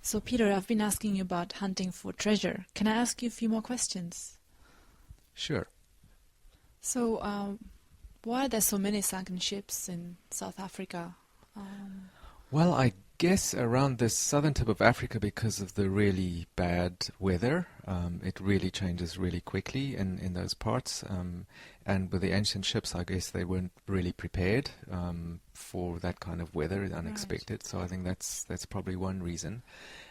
So, Peter, I've been asking you about hunting for treasure. Can I ask you a few more questions? Sure. So, why are there so many sunken ships in South Africa? Um, Well, I guess around the southern tip of Africa, because of the really bad weather, it really changes really quickly in those parts. And with the ancient ships, I guess they weren't really prepared for that kind of weather, right. unexpected. So I think that's probably one reason.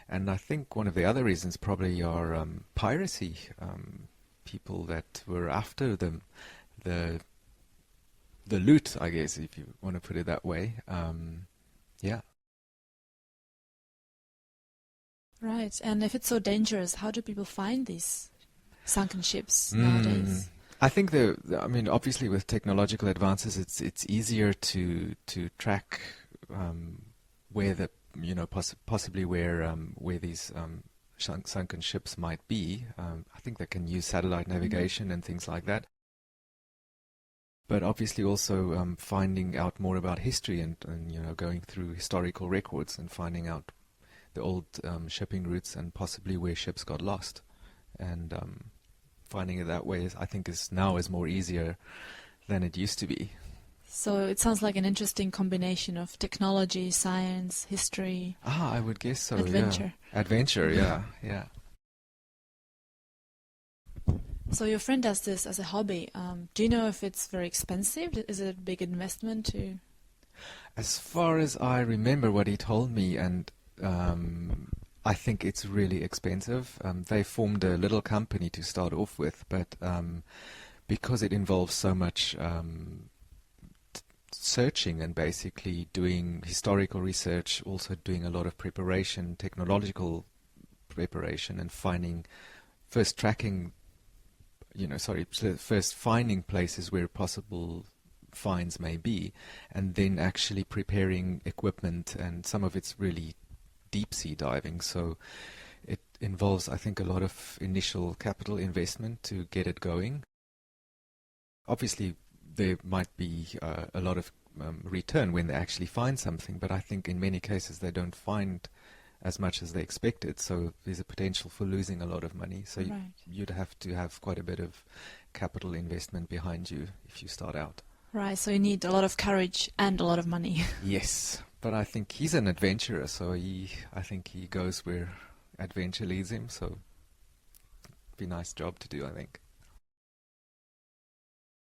And I think one of the other reasons probably are piracy. People that were after the the loot, I guess, if you want to put it that way. Yeah. Right. And if it's so dangerous, how do people find these sunken ships Mm. nowadays? I think I mean, obviously with technological advances, it's easier to track um, where the possibly where these sunken ships might be. I think they can use satellite Mm. navigation and things like that. But obviously also finding out more about history and going through historical records and finding out the old shipping routes and possibly where ships got lost. And finding it that way I think is more easier than it used to be. So it sounds like an interesting combination of technology, science, history, Ah, I would guess so, yeah. adventure. Adventure, yeah, yeah. So your friend does this as a hobby. Do you know if it's very expensive? Is it a big investment to? As far as I remember what he told me, and I think it's really expensive. They formed a little company to start off with, but because it involves so much searching and basically doing historical research, also doing a lot of preparation, technological preparation, and first tracking, first finding places where possible finds may be, and then actually preparing equipment, and some of it's really deep sea diving. So it involves, I think, a lot of initial capital investment to get it going. Obviously, there might be a lot of return when they actually find something, but I think in many cases they don't find as much as they expected. So there's a potential for losing a lot of money. So Right. you'd have to have quite a bit of capital investment behind you if you start out. Right. So you need a lot of courage and a lot of money. Yes, but I think he's an adventurer, so I think he goes where adventure leads him. So, be a nice job to do, I think.